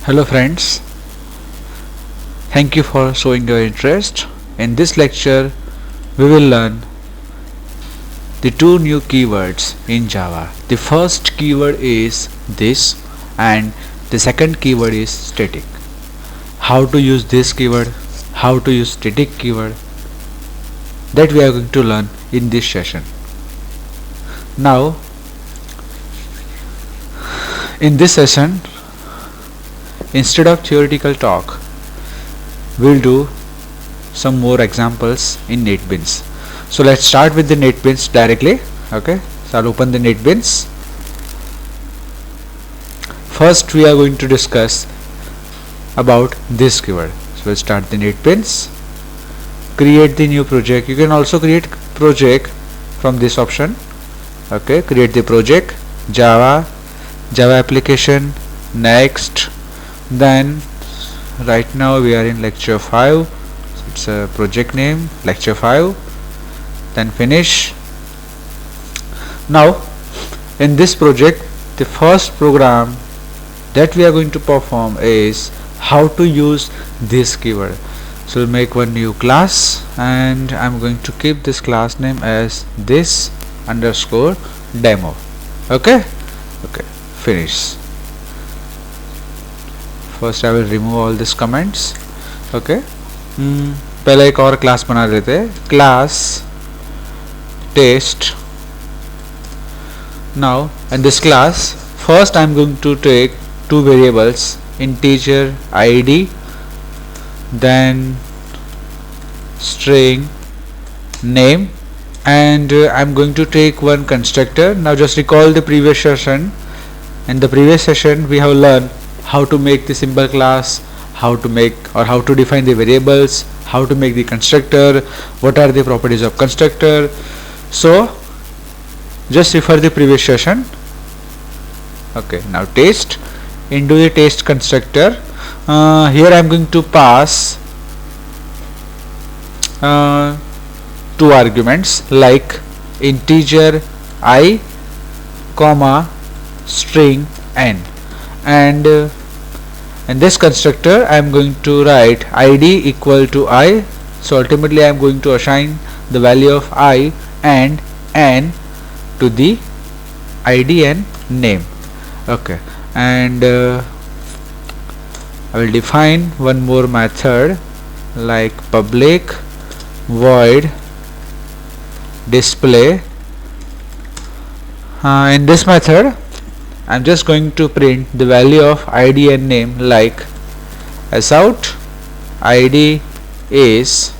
Hello friends, thank you for showing your interest. In this lecture, we will learn the two new keywords in Java. The first keyword is this and the second keyword is static. How to use this keyword, how to use static keyword, that we are going to learn in this session. Now, in this session, instead of theoretical talk, we'll do some more examples in NetBeans. So let's start with the NetBeans directly. Okay, so I'll open the NetBeans. First we are going to discuss about this keyword. So we'll start the NetBeans, create the new project. You can also create project from this option. Okay, create the project, Java application, next. Then right now we are in lecture 5, so it's a project name, lecture 5, then finish. Now in this project, the first program that we are going to perform is how to use this keyword. So we'll make one new class and I'm going to keep this class name as this underscore demo. Okay, finish. First I will remove all these comments. Okay, पहले एक और class बना देते हैं, class test. Now in this class, first I am going to take two variables, integer id, then string name, and I am going to take one constructor. Now just recall the previous session. In the previous session we have learned how to make the symbol class, how to make or how to define the variables, how to make the constructor, what are the properties of constructor. So just refer the previous session. Okay, now test. Into the test constructor, here I am going to pass two arguments like integer I comma string n, and in this constructor I am going to write id equal to I. So ultimately I am going to assign the value of I and n to the id and name. Okay, and I will define one more method like public void display. In this method I am just going to print the value of id and name like sout id is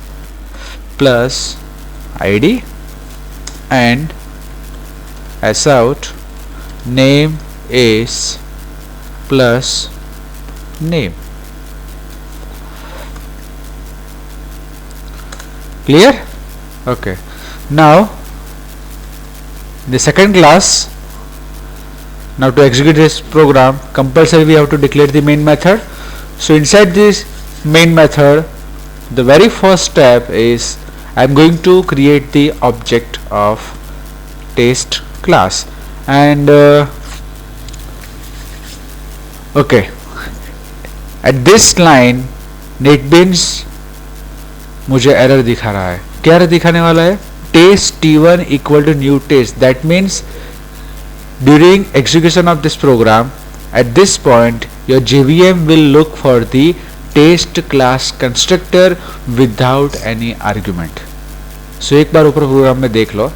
plus id and sout name is plus name. Clear? Okay. Now the second class, now to execute this program compulsory we have to declare the main method. So inside this main method, the very first step is I am going to create the object of test class. And okay, at this line NetBeans मुझे error दिखा रहा है. क्या error दिखाने वाला है? Test t1 equal to new test. That means during execution of this program, at this point your JVM will look for the test class constructor without any argument. So एक बार ऊपर programme में देख लो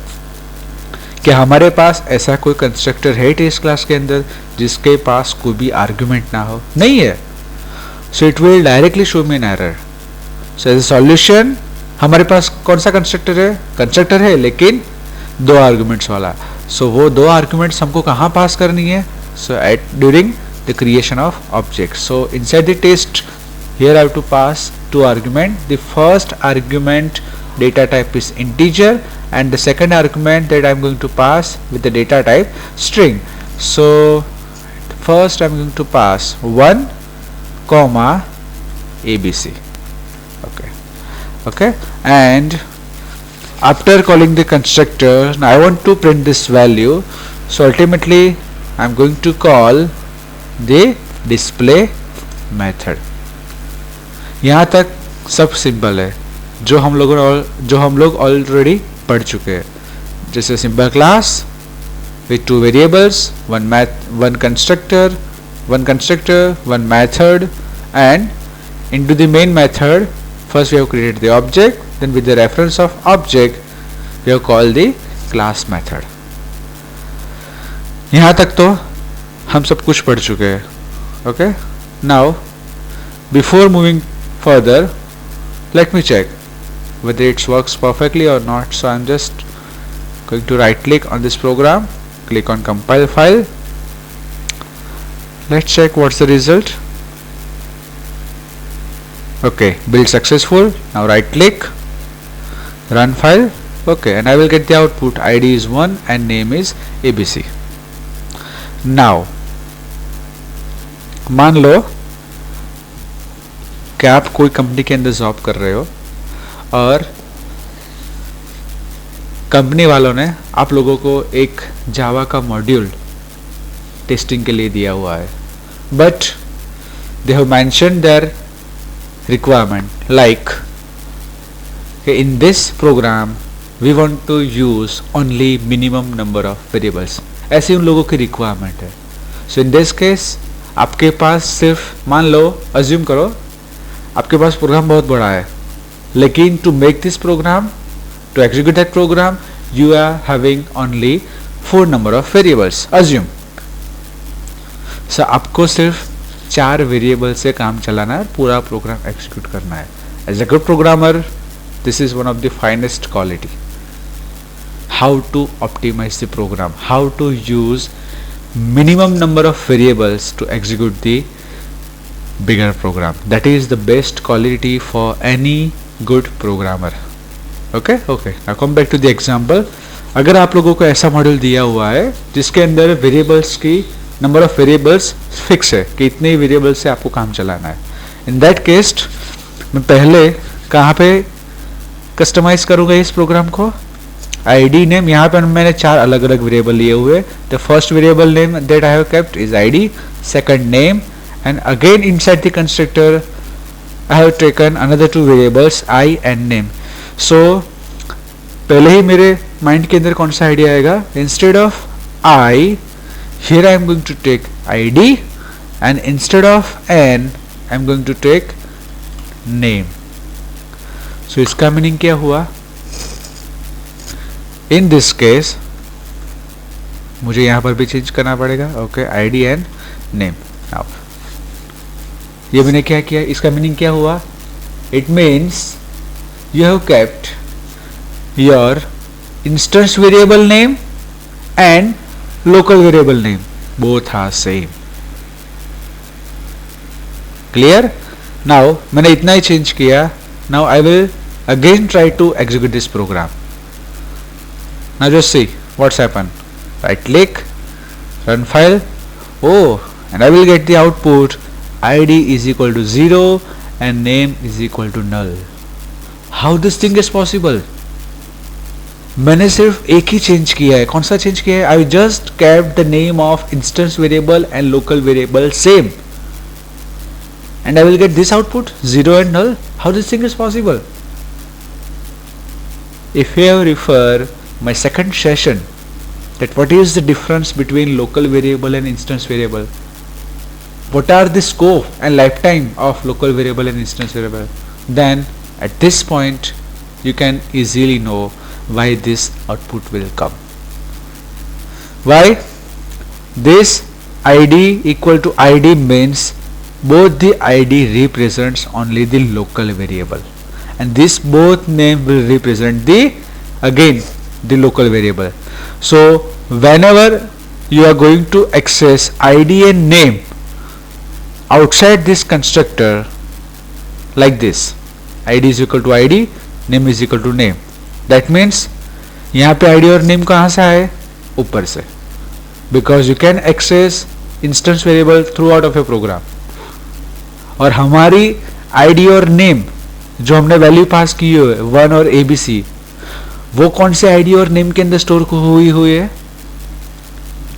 कि हमारे पास ऐसा कोई कंस्ट्रक्टर है test class के अंदर जिसके पास कोई भी आर्गुमेंट ना हो. नहीं है. So it will directly show me an error. So as a solution हमारे पास कौन सा कंस्ट्रक्टर है? कंस्ट्रक्टर है लेकिन दो आर्गुमेंट्स वाला. सो वो दो आर्गुमेंट्स हमको कहाँ पास करनी है? So at during the creation of object. So inside the test here I have to pass two argument. The first argument data type is integer and the second argument that I am going to pass with the data type string. So first I am going to pass 1 comma abc. Okay, and after calling the constructor, now I want to print this value. So ultimately I am going to call the display method. यहाँ तक सब simple है, जो हम लोग already पढ़ चुके हैं, जैसे simple class with two variables, one constructor, one method, and into the main method first we have created the object, then with the reference of object we have called the class method. यहाँ तक तो हम सब कुछ पढ़ चुके हैं. Okay, now before moving further let me check whether it works perfectly or not. So I'm just going to right click on this program, click on compile file. Let's check what's the result. Okay, build successful. Now right click, run file. Okay, and I will get the output. ID is 1 and name is ABC. Now मान लो कि आप कोई company के अंदर job कर रहे हो और कंपनी वालों ने आप लोगों को एक जावा का मॉड्यूल टेस्टिंग के लिए दिया हुआ है, but they have mentioned their requirement like in this program we want to use only minimum number of variables. ऐसी उन लोगों की रिक्वायरमेंट है. सो इन दिस केस आपके पास सिर्फ, मान लो अज्यूम करो आपके पास प्रोग्राम बहुत बड़ा है, लेकिन to make this program, to execute that program you are having only 4 number of variables. Assume so आपको सिर्फ 4 वेरिएबल से काम चलाना है, पूरा प्रोग्राम एग्जीक्यूट करना है. As a good programmer this is one of the finest quality. How to optimize the program, how to use minimum number of variables to execute the bigger program. That is the best quality for any good programmer. Okay. Now come back to the example. अगर आप लोगों को ऐसा module दिया हुआ है जिसके अंदर वेरिएबल्स की नंबर ऑफ वेरिएबल्स फिक्स है कि इतने ही वेरिएबल्स से आपको काम चलाना है, इन दैट केस मैं पहले कहाँ पे कस्टमाइज करूँगा इस प्रोग्राम को. आईडी नेम, यहाँ पे मैंने 4 अलग अलग वेरिएबल लिए हुए. The first variable name that I have kept is ID, second name, and again inside the constructor I have taken another 2 variables I and name. So पहले ही मेरे माइंड के अंदर कौन सा आइडिया आएगा, instead of I here I am going to take ID and instead of N I am going to take name. So इसका meaning क्या हुआ, इन दिस केस मुझे यहां पर भी चेंज करना पड़ेगा. Okay, ID and name. Now ये मैंने क्या किया, इसका मीनिंग क्या हुआ, it means you have kept your instance variable name and local variable name, both are same. Clear? Now मैंने इतना ही चेंज किया. Now I will again try to execute this program. Now just see what's happened. Right click, run file. Oh, and I will get the output ID is equal to 0 and name is equal to null. How this thing is possible? मैंने सिर्फ एक ही change किया है. कौन सा change किया है, I just kept the name of instance variable and local variable same and I will get this output 0 and null. How this thing is possible? If you refer my second session that what is the difference between local variable and instance variable, what are the scope and lifetime of local variable and instance variable, then at this point you can easily know why this output will come. Why? This ID equal to ID means both the ID represents only the local variable and this both name will represent the again the local variable. So whenever you are going to access ID and name outside this constructor like this, ID is equal to ID, name is equal to name. That means यहाँ पे ID और name कहाँ से आए, ऊपर से, because you can access instance variable throughout of a program. और हमारी ID और name जो हमने वैल्यू पास की हुई है 1 और ABC, वो कौन से ID और name के अंदर स्टोर हुई है,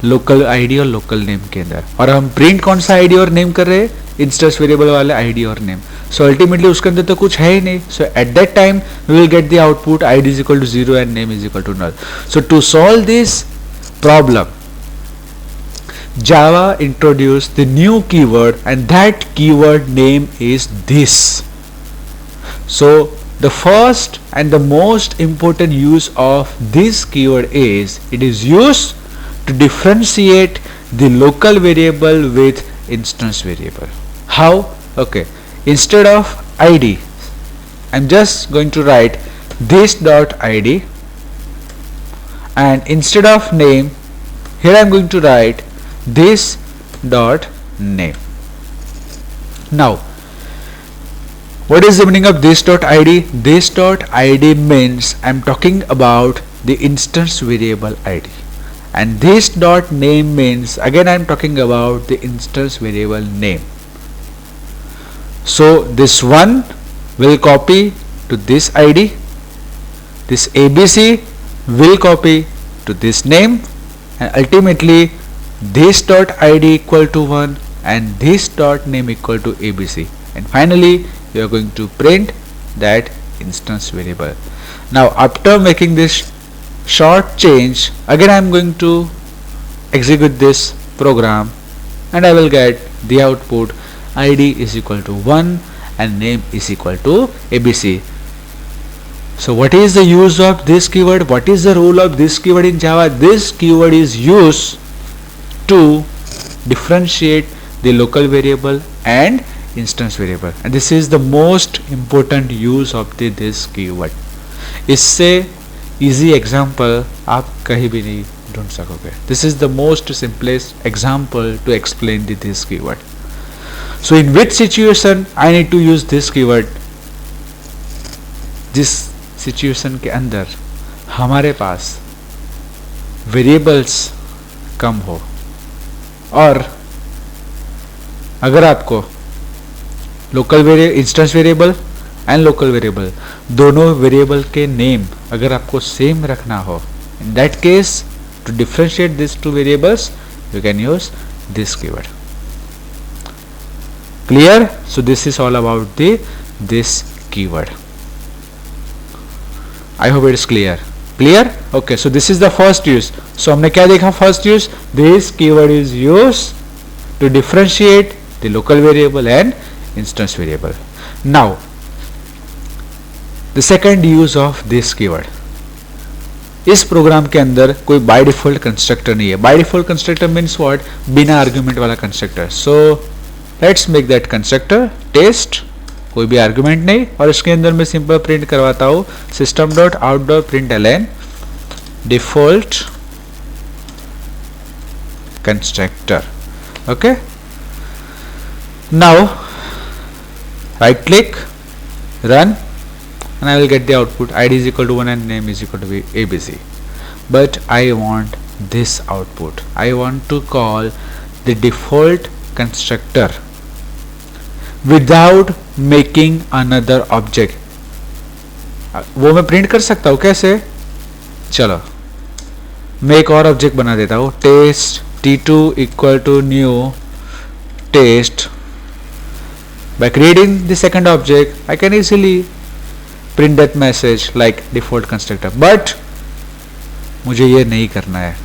लोकल ID और लोकल नेम के अंदर. और हम प्रिंट कौन सा ID और नेम कर रहे हैं, इंस्टेंस वेरिएबल वाले आईडी और नेम. सो अल्टीमेटली उसके अंदर तो कुछ है ही नहीं. So at that time we will get the output ID is equal to 0 and name is equal to null. So to solve this problem, Java introduced the new keyword, and that keyword name is this. So the first and the most important use of this keyword is it is used to differentiate the local variable with instance variable. How? Okay, instead of id I'm just going to write this dot id, and instead of name here I am going to write this dot name. Now what is the meaning of this dot id? This dot id means I am talking about the instance variable id, and this dot name means again I am talking about the instance variable name. So this one will copy to this id, this abc will copy to this name, and ultimately this dot id equal to 1 and this dot name equal to abc, and finally you are going to print that instance variable. Now after making this short change, again I am going to execute this program and I will get the output id is equal to 1 and name is equal to abc. So what is the use of this keyword? What is the role of this keyword in Java? This keyword is used to differentiate the local variable and instance variable, and this is the most important use of this keyword. इससे easy example आप कहीं भी नहीं ढूंढ सकोगे. This is the most simplest example to explain this keyword. So in which situation I need to use this keyword? जिस situation के अंदर हमारे पास वेरिएबल्स कम हो, और अगर आपको local variable, instance variable and local variable दोनों वेरिएबल के नेम अगर आपको सेम रखना हो, in that case to differentiate this two variables you can use this keyword. Clear? So this is all about this keyword. I hope it is clear. Clear? Okay, so this is the first use. So हमने क्या देखा? First use, this keyword is used to differentiate the local variable and instance variable. Now the second use of this keyword. इस program के अंदर कोई by default constructor नहीं है. By default constructor means what? बिना आर्ग्यूमेंट वाला constructor. So let's make that constructor test, कोई भी आर्गुमेंट नहीं, और इसके अंदर मैं सिंपल प्रिंट करवाता हूँ system dot out dot print LN default constructor. Okay, now right click, run, and I will get the output id is equal to 1 and name is equal to abc. But I want this output. I want to call the default constructor without making another object. वो मैं print कर सकता हूँ कैसे? चलो मैं एक और ऑब्जेक्ट बना देता हूँ, test t2 equal to new test. By creating the second object, I can easily print that message like default constructor. But मुझे ये नहीं करना है.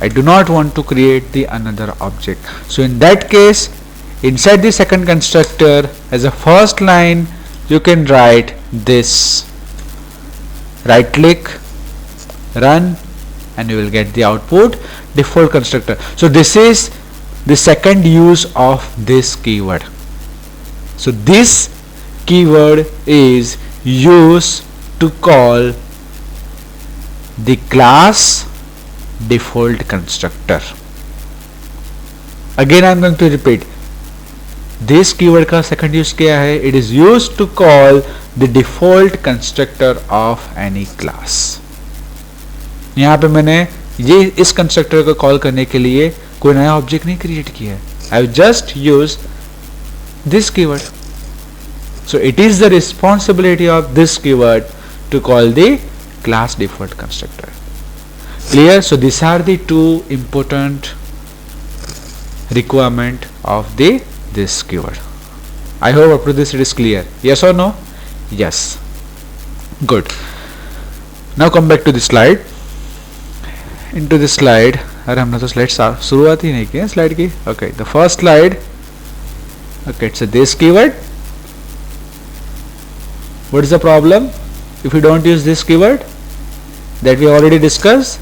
I do not want to create the another object. So in that case, inside the second constructor, as a first line, you can write this. Right click, run, and you will get the output default constructor. So this is the second use of this keyword. So this keyword is used to call the class default constructor. Again I am going to repeat. This keyword का second use क्या है? It is used to call the default constructor of any class. यहाँ पे मैंने ये इस constructor को call करने के लिए कोई नया ऑब्जेक्ट नहीं क्रिएट किया है. I have just used this keyword. So it is the responsibility of this keyword to call the class default constructor. Clear? So these are the two important requirement of this keyword. I hope up to this it is clear. Yes or no? Yes. Good. Now come back to the slide. Into this slide, अरे हमने तो slide शुरुआत ही नहीं की है slide की. Okay, the first slide. Okay, it's a this keyword. What is the problem if you don't use this keyword that we already discussed?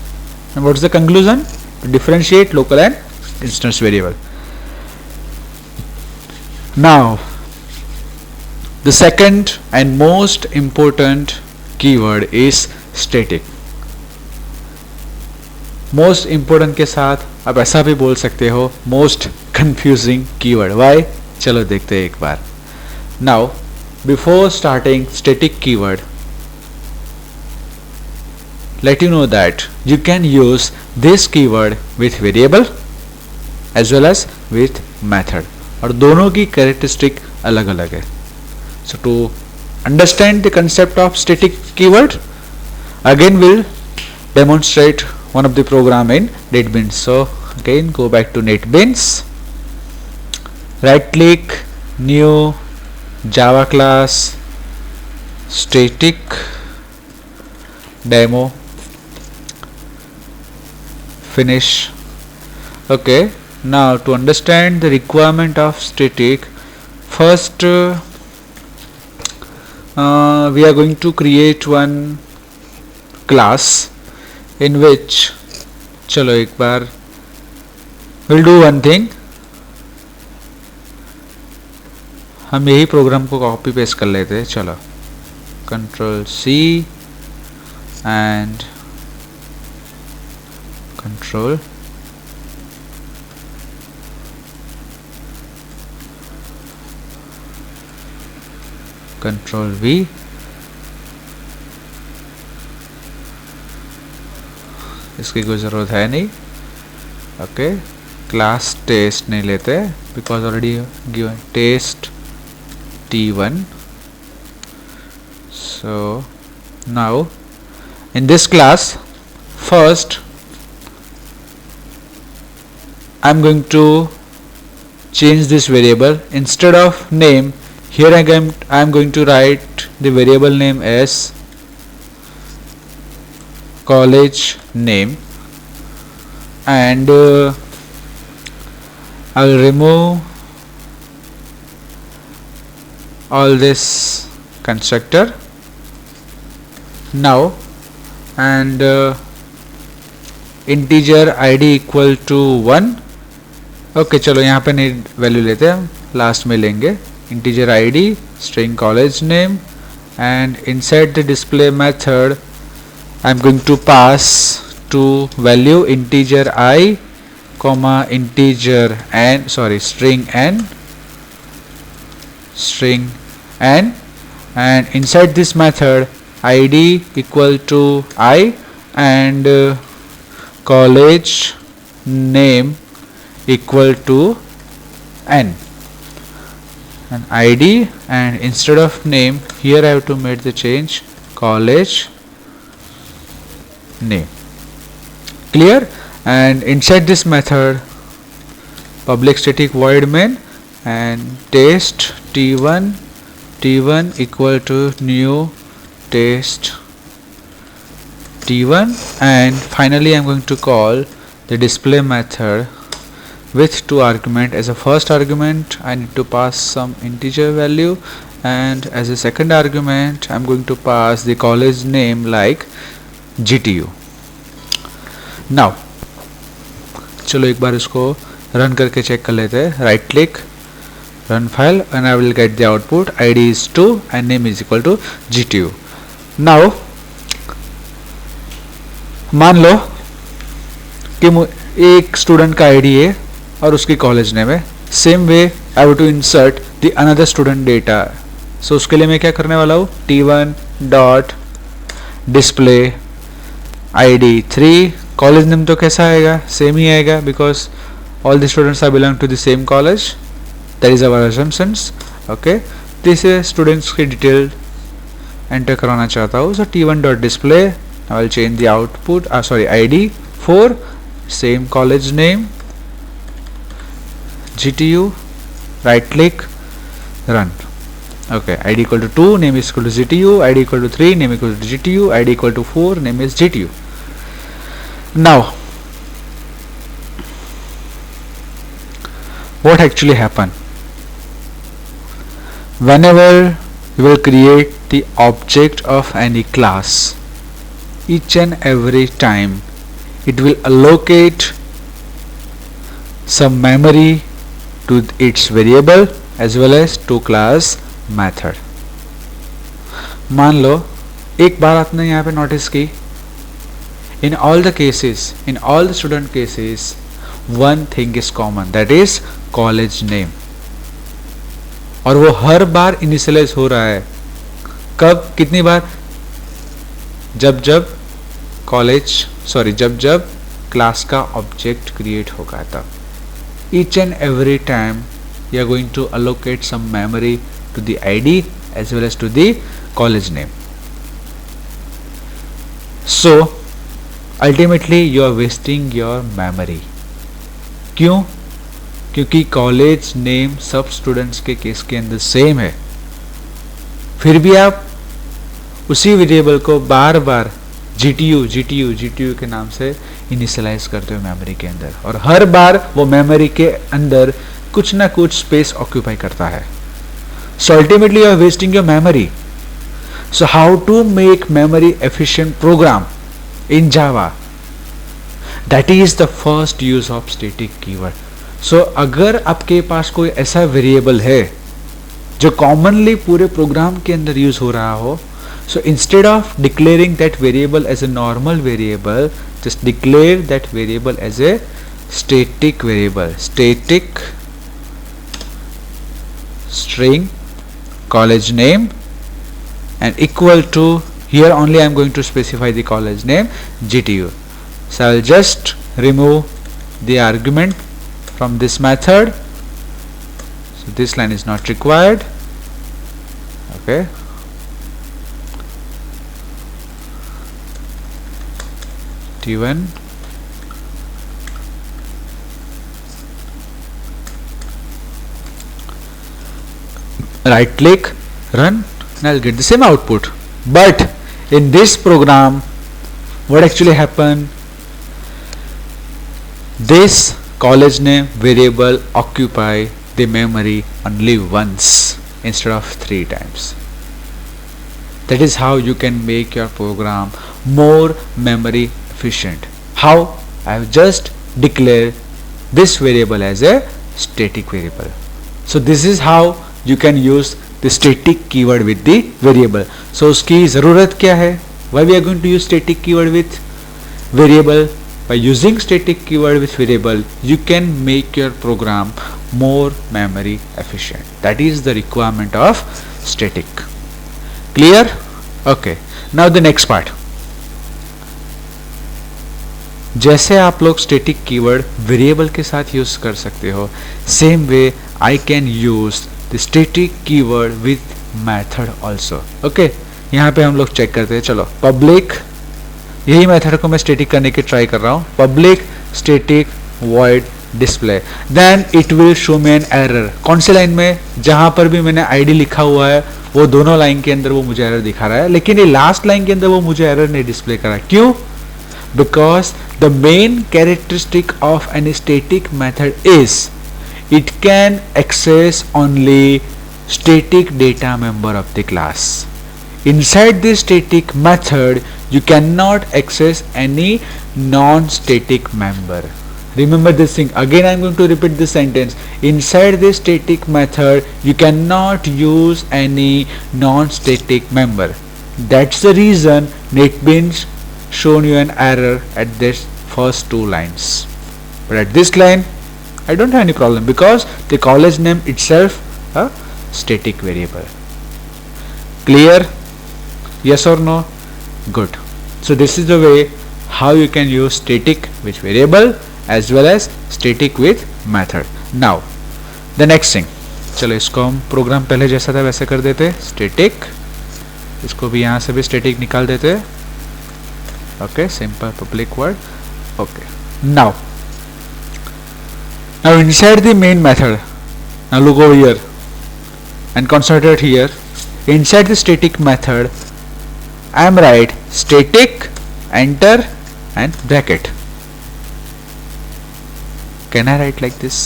And what is the conclusion? To differentiate local and instance variable. Now, the second and most important keyword is static. Most important के साथ आप ऐसा भी बोल सकते हो most confusing keyword. Why? चलो देखते हैं एक बार. Now, before starting static keyword, let you know that you can use this keyword with variable as well as with method. और दोनों की characteristic अलग अलग है. So to understand the concept of static keyword, again we'll demonstrate one of the program in NetBeans. So again go back to NetBeans, right click, new, Java class, static demo, finish. Okay, now to understand the requirement of static, first we are going to create one class in which, चलो एक बार we'll do one thing, हम यही programme को copy paste कर लेते हैं. चलो control C and control control V. इसकी कोई ज़रूरत है नहीं. ओके, क्लास टेस्ट नहीं लेते because already given test T1. So now in this class, first I'm going to change this variable. Instead of name, here I'm going to write the variable name as college name, and I'll remove all this constructor now, and integer id equal to 1. Okay, चलो यहाँ पे नहीं value लेते हैं, last में लेंगे. integer id string college name, and inside the display method I'm going to pass to value integer I comma integer n, sorry, string n, string n, and inside this method id equal to I and college name equal to n, and id, and instead of name here I have to make the change college name. Clear? And inside this method public static void main and test t1 equal to new test t1, and finally I'm going to call the display method with two arguments. As a first argument I need to pass some integer value, and as a second argument I'm going to pass the college name like GTU. Now चलो एक बार इसको run करके check कर लेते हैं. Right click, run file, and I will get the output id is 2 and name is equal to GTU. Now मान लो कि एक स्टूडेंट का आईडी है और उसकी कॉलेज नेम है. Same way I have to insert the another student data. So उसके लिए मैं क्या करने वाला हूँ, t1 dot display id 3. College name तो कैसा आएगा, सेम ही आएगा because all the students are belong to the same college. That is our assumptions. Okay, this students की डिटेल एंटर कराना चाहता हूँ. So t1 dot display, I will change the output, ID 4, same college name GTU, right click, run. Okay, id equal to 2, name is equal to gtu, id equal to 3, name equal to gtu, id equal to 4, name is gtu. Now what actually happen? Whenever you will create the object of any class, each and every time it will allocate some memory to its variable as well as to class method. मान लो एक बार आपने यहाँ पे notice की, in all the cases, in all the student cases, one thing is common, that is college name. और वो हर बार initialise हो रहा है. कब, कितनी बार? जब जब जब क्लास का ऑब्जेक्ट क्रिएट होगा तब. Each and every time you are going to allocate some memory to the ID as well as to the college name. So ultimately you are wasting your memory. क्यों? क्योंकि college name सब students के case के अंदर same है, फिर भी आप उसी वेरिएबल को बार बार GTU के नाम से इनिशियलाइज करते हो मेमोरी के अंदर, और हर बार वो मेमोरी के अंदर कुछ ना कुछ स्पेस ऑक्यूपाई करता है. So ultimately you are wasting your memory. So how to make memory efficient program in Java? That is the first use of static keyword. So अगर आपके पास कोई ऐसा वेरिएबल है जो कॉमनली पूरे प्रोग्राम के अंदर यूज हो रहा हो, so instead of declaring that variable as a normal variable, just declare that variable as a static variable. Static string college name and equal to, here only I am going to specify the college name, GTU. So I will just remove the argument from this method, so this line is not required. Okay, T1 right click, run, and I'll get the same output. But in this program, what actually happened? This college name variable occupy the memory only once instead of 3 times. That is how you can make your program more memory efficient. How? I have just declared this variable as a static variable. So this is how you can use the static keyword with the variable. So उसकी ज़रूरत क्या है? Why we are going to use static keyword with variable? By using static keyword with variable, you can make your program more memory efficient. That is the requirement of static. Clear? Okay. Now the next part. जैसे आप लोग static keyword variable के साथ use कर सकते हो, same way I can use the static keyword with method also. Okay, यहाँ पे हम लोग चेक करते हैं. चलो, पब्लिक, यही मेथड को मैं स्टैटिक करने की ट्राई कर रहा हूँ. Public static void display, then it will show me an error. कौन सी लाइन में? जहां पर भी मैंने आईडी लिखा हुआ है वो दोनों लाइन के अंदर वो मुझे एरर दिखा रहा है, लेकिन ये लास्ट लाइन के अंदर वो मुझे एरर नहीं डिस्प्ले कर रहा है. क्यों? Because the main characteristic of any static method is it can access only static data member of the class. Inside this static method you cannot access any non-static member. Remember this thing. Again I am going to repeat this sentence. Inside this static method you cannot use any non-static member. That's the reason NetBeans shown you an error at this first 2 lines, but at this line I don't have any problem because the college name itself a static variable. Clear? Yes or no? Good. So this is the way how you can use static with variable as well as static with method. Now the next thing, चलो इसको हम programme पहले जैसा था वैसे कर देते. Static, इसको भी यहाँ से भी स्टैटिक निकाल देते. Okay, simple public word. Okay, now inside the main method, Now look over here and concentrate here. Inside the static method, I am write static, enter and bracket. Can I write like this?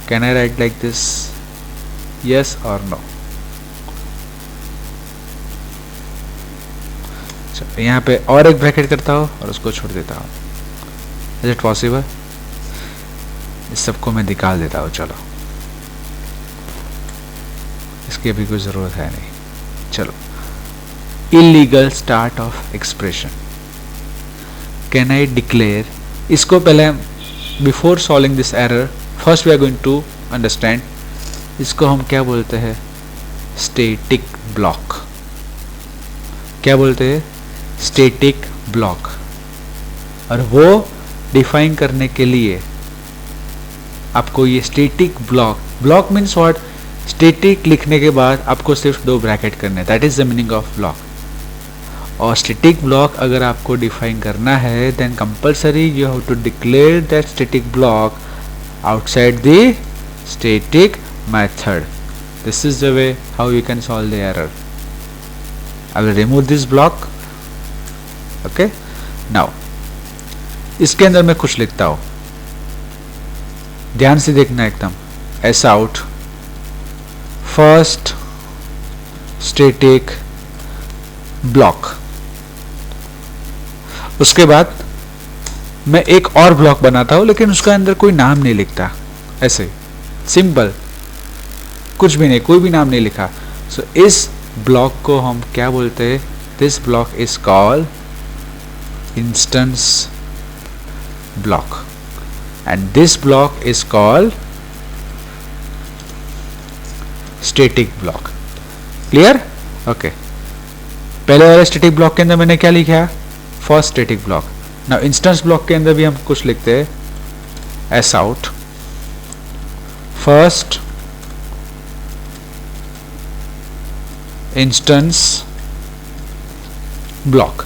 Can I write like this? Yes or no? यहाँ पे और एक bracket करता हूँ और उसको छोड़ देता हूँ. Is it possible? इस सबको मैं निकाल देता हूँ. चलो, इसकी अभी कोई ज़रूरत है नहीं. चलो, illegal start of expression. Can I declare? इसको पहले before solving this error first we are going to understand इसको हम क्या बोलते हैं. Static block. क्या बोलते हैं? Static block. और वो डिफाइन करने के लिए आपको ये static block means what? Static लिखने के बाद आपको सिर्फ 2 ब्रैकेट करने. That is the meaning of block. और स्टैटिक ब्लॉक अगर आपको डिफाइन करना है then compulsory you have to declare that static block outside the static method. This is the way how you can solve the error. I will remove this block. Okay, now इसके अंदर मैं कुछ लिखता हूं. ध्यान से देखना एकदम. S out first static block. उसके बाद मैं एक और ब्लॉक बनाता हूं लेकिन उसके अंदर कोई नाम नहीं लिखता. ऐसे सिंपल, कुछ भी नहीं, कोई भी नाम नहीं लिखा. सो इस ब्लॉक को हम क्या बोलते हैं? This block is called instance block and this block is called static block. Clear? Okay. पहले वाले static block के अंदर मैंने क्या लिखा? First static block. Now instance block के अंदर भी हम कुछ लिखते हैं. S out first instance block.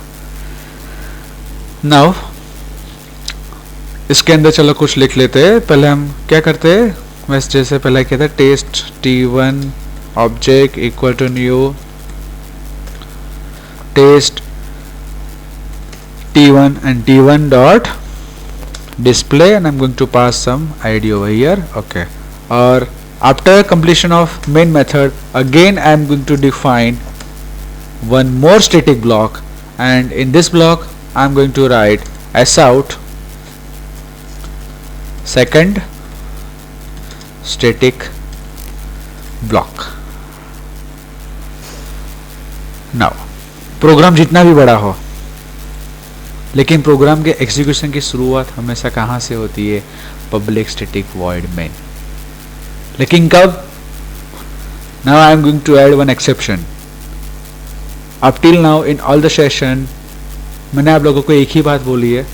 Now इसके अंदर चलो कुछ लिख लेते हैं. पहले हम क्या करते हैं? वैसे जैसे पहले क्या था? Test t1 object equal to new test t1 and t1 dot display and I'm going to pass some id over here. Okay, or after completion of main method again I am going to define one more static block and in this block I am going to write s out second static block. Now program जितना भी बड़ा हो लेकिन programme के execution की शुरुआत हमेशा कहाँ से होती है? Public static void main. लेकिन कब? Now I am going to add one exception. Up till now in all the session मैंने आप लोगों को एक ही बात बोली है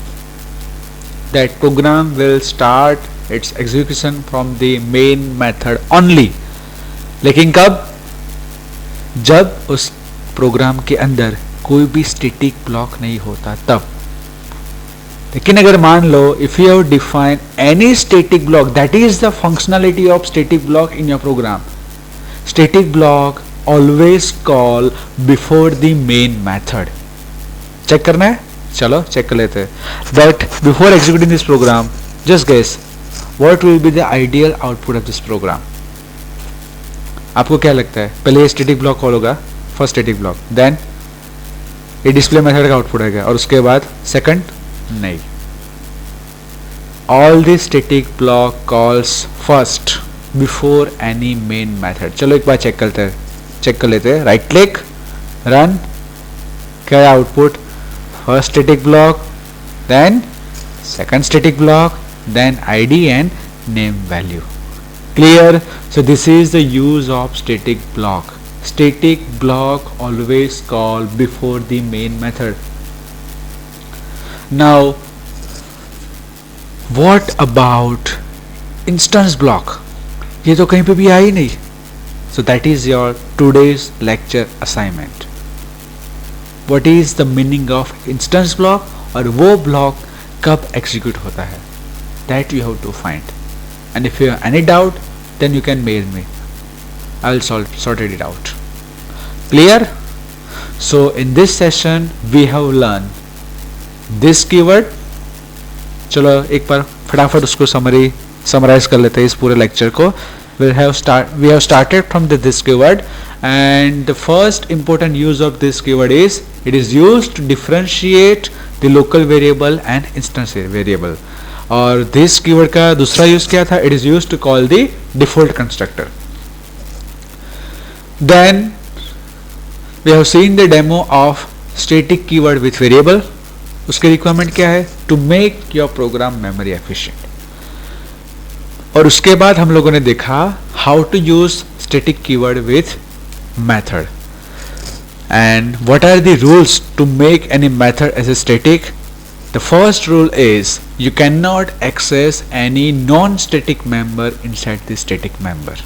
that program will start its execution from the main method only. लेकिन कब? जब उस प्रोग्राम के अंदर कोई भी स्टैटिक ब्लॉक नहीं होता तब. लेकिन अगर मान लो if you have defined any static block, that is the functionality of static block in your program. Static block always call before the main method. Check करना है? चलो चेक कर लेते हैं. But before executing this program, just guess what will be the ideal output of this program. आपको क्या लगता है? पहले ये स्टैटिक ब्लॉक कॉल होगा, फर्स्ट स्टैटिक ब्लॉक, देन ये डिस्प्ले मेथड का आउटपुट आएगा और उसके बाद सेकंड नहीं. All the static block calls first before any main method. चलो एक बार चेक कर लेते हैं. Right click, run. क्या output? First static block, then second static block, then id and name value. Clear? So this is the use of static block. Static block always call before the main method. Now what about instance block? ये तो कहीं पे भी आई नहीं. So that is your today's lecture assignment. What is the meaning of instance block और वो block कब execute होता है? That you have to find. and if you have any doubt, then you can mail me. I will sort it out. Clear? So in this session we have learned this keyword. चलो एक बार फटाफट उसको summarise कर लेते हैं इस पूरे lecture को. We have started from this keyword, and the first important use of this keyword is it is used to differentiate the local variable and instance variable. और this keyword का दूसरा use क्या था? It is used to call the default constructor. Then we have seen the demo of static keyword with variable. उसके requirement क्या है? To make your program memory efficient. और उसके बाद हम लोगों ने देखा how to use static keyword with method. And what are the rules to make any method as a static? The first rule is you cannot access any non-static member inside the static member.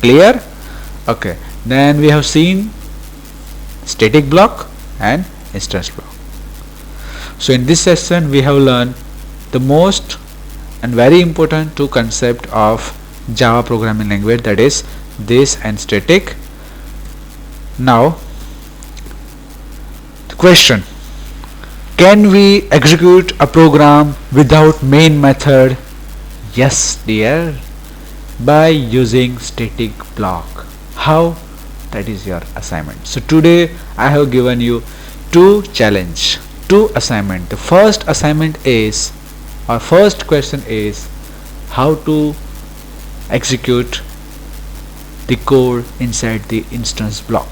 Clear? Okay. Then we have seen static block and instance block. So in this session we have learned the most and very important two concept of Java programming language, that is this and static. Now the question, can we execute a program without main method? Yes dear, by using static block. How? That is your assignment. So today I have given you two assignment. The first assignment is, our first question is how to execute the code inside the instance block,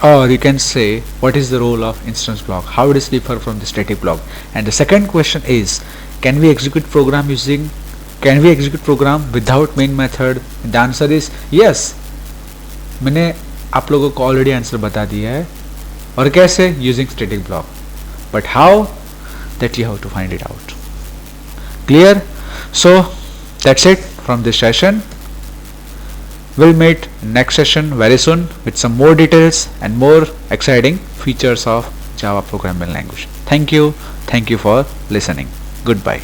or you can say what is the role of instance block, how it is differ from the static block. And the second question is, can we execute program without main method? The answer is yes. मैंने आप लोगों को already answer बता दिया है, और कैसे? Using static block. But how? That you have to find it out. Clear? So that's it from this session. We'll meet next session very soon with some more details and more exciting features of Java programming language. Thank you for listening. Goodbye.